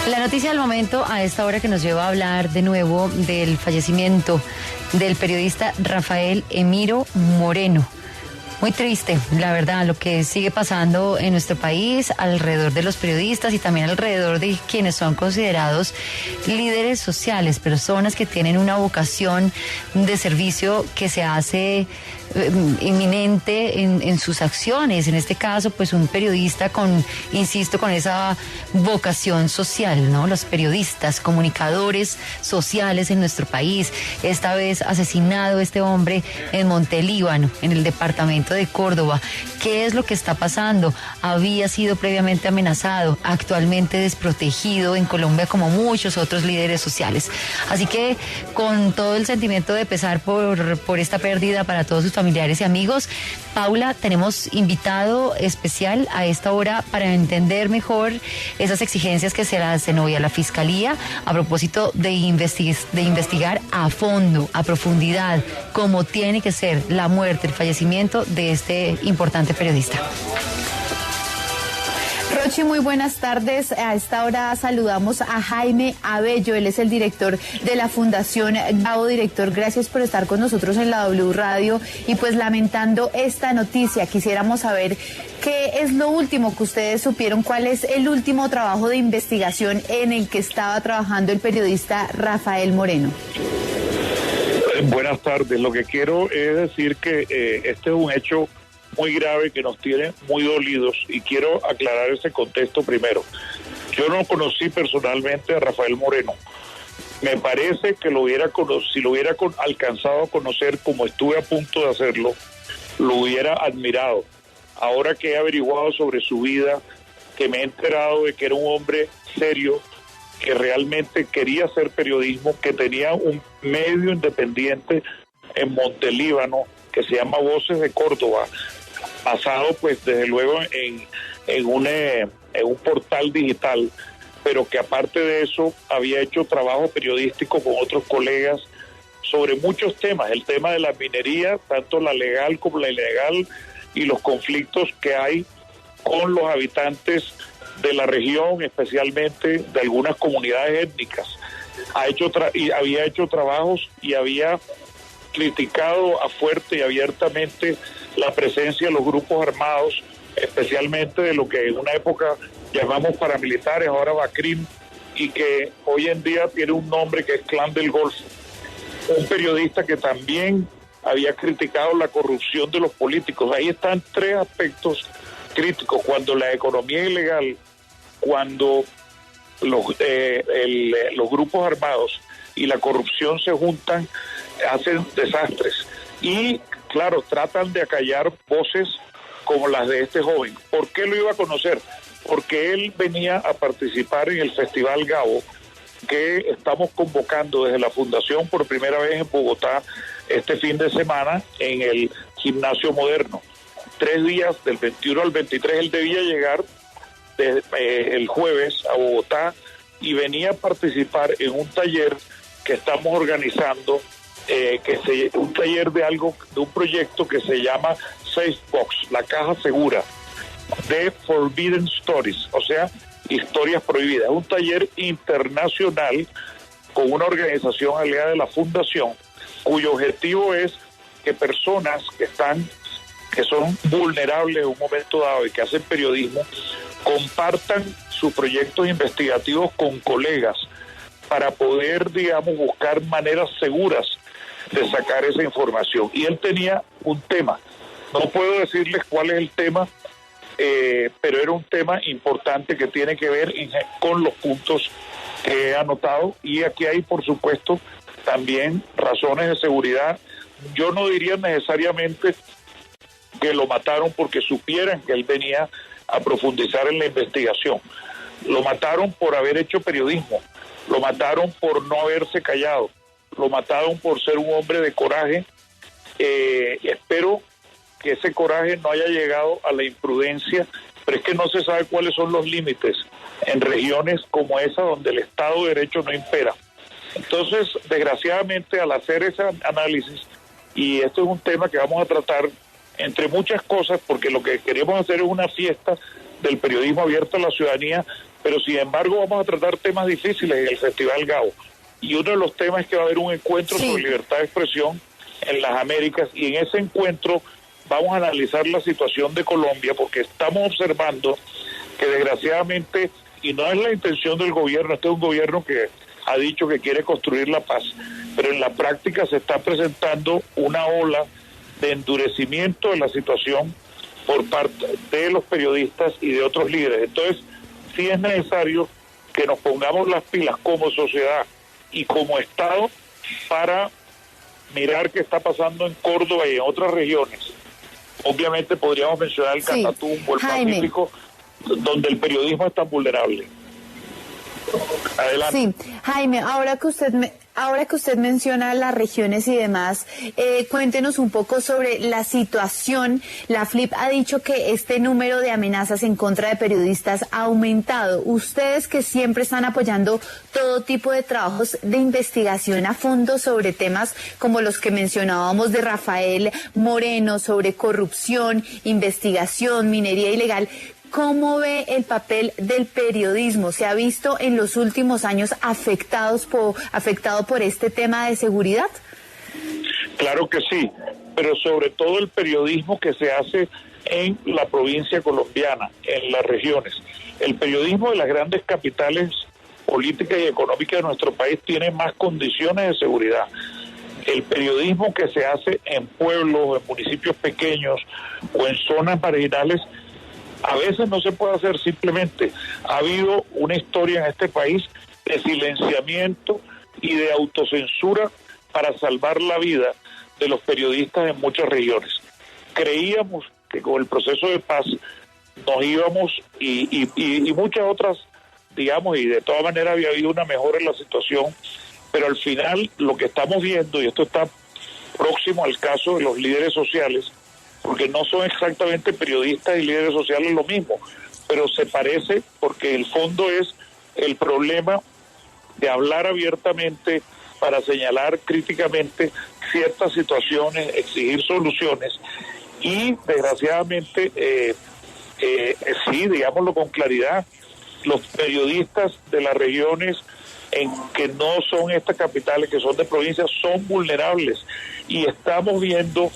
La noticia del momento a esta hora que nos lleva a hablar de nuevo del fallecimiento del periodista Rafael Emiro Moreno. Muy triste, la verdad, lo que sigue pasando en nuestro país alrededor de los periodistas y también alrededor de quienes son considerados líderes sociales, personas que tienen una vocación de servicio que se hace inminente en sus acciones. En este caso, pues un periodista insisto, con esa vocación social, ¿no? Los periodistas, comunicadores sociales en nuestro país. Esta vez asesinado este hombre en Montelíbano, en el departamento de Córdoba. ¿Qué es lo que está pasando? Había sido previamente amenazado, actualmente desprotegido en Colombia como muchos otros líderes sociales. Así que con todo el sentimiento de pesar por esta pérdida para todos sus familiares y amigos, Paula, tenemos invitado especial a esta hora para entender mejor esas exigencias que se le hacen hoy a la Fiscalía a propósito de investigar a fondo, a profundidad, cómo tiene que ser la muerte, el fallecimiento de este importante periodista. Rochi, muy buenas tardes. A esta hora saludamos a Jaime Abello. Él es el director de la Fundación Gabo. Director, gracias por estar con nosotros en la W Radio. Y pues lamentando esta noticia, quisiéramos saber qué es lo último que ustedes supieron, cuál es el último trabajo de investigación en el que estaba trabajando el periodista Rafael Moreno. Buenas tardes. Lo que quiero es decir que este es un hecho muy grave que nos tiene muy dolidos y quiero aclarar ese contexto primero. Yo no conocí personalmente a Rafael Moreno. Me parece que si lo hubiera alcanzado a conocer como estuve a punto de hacerlo, lo hubiera admirado. Ahora que he averiguado sobre su vida, que me he enterado de que era un hombre serio, que realmente quería hacer periodismo, que tenía un medio independiente en Montelíbano que se llama Voces de Córdoba, basado pues desde luego en un portal digital, pero que aparte de eso había hecho trabajo periodístico con otros colegas sobre muchos temas, el tema de la minería, tanto la legal como la ilegal, y los conflictos que hay con los habitantes de la región, especialmente de algunas comunidades étnicas. Había hecho trabajos y había criticado a fuerte y abiertamente la presencia de los grupos armados, especialmente de lo que en una época llamamos paramilitares, ahora BACRIM, y que hoy en día tiene un nombre que es Clan del Golfo. Un periodista que también había criticado la corrupción de los políticos. Ahí están tres aspectos críticos: cuando la economía ilegal, cuando los grupos armados y la corrupción se juntan, hacen desastres. Y claro, tratan de acallar voces como las de este joven. ¿Por qué lo iba a conocer? Porque él venía a participar en el Festival Gabo, que estamos convocando desde la Fundación por primera vez en Bogotá este fin de semana en el Gimnasio Moderno. 3 días, del 21 al 23, él debía llegar el jueves a Bogotá y venía a participar en un taller que estamos organizando, un taller de un proyecto que se llama Safe Box, la caja segura de Forbidden Stories, o sea, historias prohibidas. Un taller internacional con una organización aliada de la Fundación, cuyo objetivo es que personas que son vulnerables en un momento dado y que hacen periodismo, compartan sus proyectos investigativos con colegas para poder, digamos, buscar maneras seguras de sacar esa información. Y él tenía un tema, no puedo decirles cuál es el tema, pero era un tema importante que tiene que ver con los puntos que he anotado, y aquí hay, por supuesto, también razones de seguridad. Yo no diría necesariamente que lo mataron porque supieran que él venía a profundizar en la investigación. Lo mataron por haber hecho periodismo, lo mataron por no haberse callado, lo mataron por ser un hombre de coraje. Espero que ese coraje no haya llegado a la imprudencia, pero es que no se sabe cuáles son los límites en regiones como esa donde el Estado de Derecho no impera. Entonces, desgraciadamente, al hacer ese análisis, y esto es un tema que vamos a tratar entre muchas cosas, porque lo que queremos hacer es una fiesta del periodismo abierto a la ciudadanía, pero sin embargo vamos a tratar temas difíciles en el Festival Gao. Y uno de los temas es que va a haber un encuentro sobre libertad de expresión en las Américas, y en ese encuentro vamos a analizar la situación de Colombia, porque estamos observando que desgraciadamente, y no es la intención del gobierno, este es un gobierno que ha dicho que quiere construir la paz, pero en la práctica se está presentando una ola de endurecimiento de la situación por parte de los periodistas y de otros líderes. Entonces, sí es necesario que nos pongamos las pilas como sociedad y como Estado para mirar qué está pasando en Córdoba y en otras regiones. Obviamente podríamos mencionar el Catatumbo, el Pacífico, donde el periodismo es tan vulnerable. Adelante. Sí, Jaime, ahora que usted menciona las regiones y demás, cuéntenos un poco sobre la situación. La FLIP ha dicho que este número de amenazas en contra de periodistas ha aumentado. Ustedes que siempre están apoyando todo tipo de trabajos de investigación a fondo sobre temas como los que mencionábamos de Rafael Moreno, sobre corrupción, investigación, minería ilegal, ¿cómo ve el papel del periodismo? ¿Se ha visto en los últimos años afectado por este tema de seguridad? Claro que sí, pero sobre todo el periodismo que se hace en la provincia colombiana, en las regiones. El periodismo de las grandes capitales políticas y económicas de nuestro país tiene más condiciones de seguridad. El periodismo que se hace en pueblos, en municipios pequeños o en zonas marginales, a veces no se puede hacer. Simplemente ha habido una historia en este país de silenciamiento y de autocensura para salvar la vida de los periodistas en muchas regiones. Creíamos que con el proceso de paz nos íbamos y muchas otras, digamos, y de todas maneras había habido una mejora en la situación, pero al final lo que estamos viendo, y esto está próximo al caso de los líderes sociales, porque no son exactamente periodistas y líderes sociales lo mismo, pero se parece porque el fondo es el problema de hablar abiertamente para señalar críticamente ciertas situaciones, exigir soluciones y desgraciadamente, sí, digámoslo con claridad, los periodistas de las regiones en que no son estas capitales, que son de provincias, son vulnerables, y estamos viendo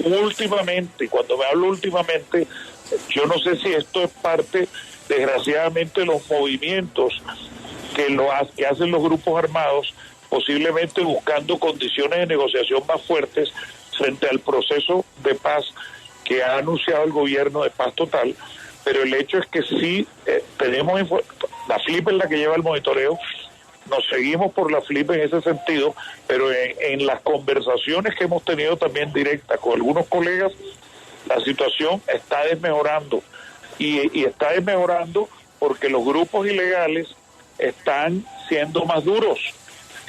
últimamente, cuando me hablo últimamente, yo no sé si esto es parte, desgraciadamente, de los movimientos que hacen los grupos armados, posiblemente buscando condiciones de negociación más fuertes frente al proceso de paz que ha anunciado el gobierno, de paz total. Pero el hecho es que sí tenemos, la FLIP es la que lleva el monitoreo, nos seguimos por la FLIP en ese sentido, pero en las conversaciones que hemos tenido también directas con algunos colegas, la situación está desmejorando, y está desmejorando porque los grupos ilegales están siendo más duros.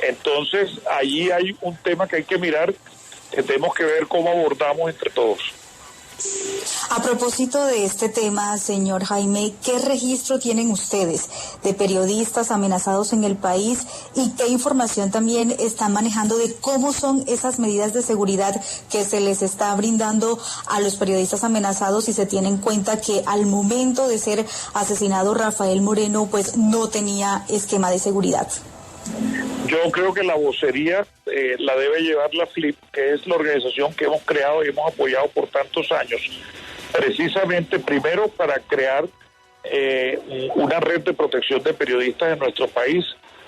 Entonces allí hay un tema que hay que mirar, que tenemos que ver cómo abordamos entre todos. A propósito de este tema, señor Jaime, ¿qué registro tienen ustedes de periodistas amenazados en el país y qué información también están manejando de cómo son esas medidas de seguridad que se les está brindando a los periodistas amenazados, y se tiene en cuenta que al momento de ser asesinado Rafael Moreno pues no tenía esquema de seguridad? Yo creo que la vocería la debe llevar la FLIP, que es la organización que hemos creado y hemos apoyado por tantos años, precisamente primero para crear una red de protección de periodistas en nuestro país,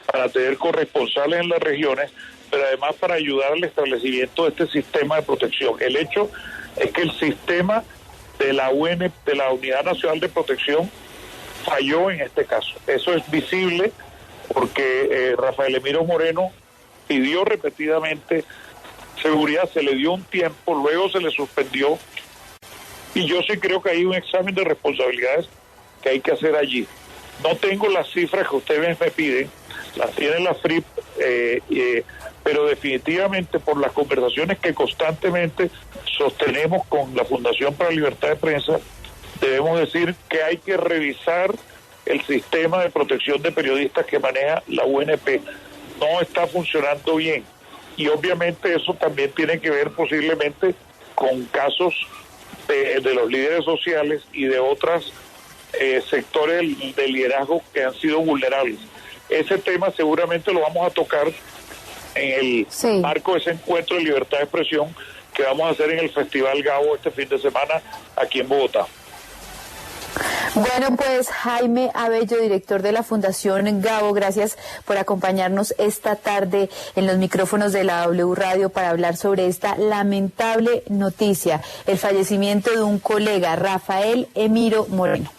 para tener corresponsales en las regiones, pero además para ayudar al establecimiento de este sistema de protección. El hecho es que el sistema de la de la Unidad Nacional de Protección, falló en este caso. Eso es visible porque Rafael Emiro Moreno pidió repetidamente seguridad, se le dio un tiempo, luego se le suspendió, y yo sí creo que hay un examen de responsabilidades que hay que hacer allí. No tengo las cifras que ustedes me piden, las tiene la FRIP, pero definitivamente por las conversaciones que constantemente sostenemos con la Fundación para la Libertad de Prensa, debemos decir que hay que revisar el sistema de protección de periodistas que maneja la UNP. No está funcionando bien, y obviamente eso también tiene que ver posiblemente con casos de los líderes sociales y de otras sectores de liderazgo que han sido vulnerables. Ese tema seguramente lo vamos a tocar en el marco de ese encuentro de libertad de expresión que vamos a hacer en el Festival Gabo este fin de semana aquí en Bogotá. Bueno, pues Jaime Abello, director de la Fundación Gabo, gracias por acompañarnos esta tarde en los micrófonos de la W Radio para hablar sobre esta lamentable noticia, el fallecimiento de un colega, Rafael Emiro Moreno.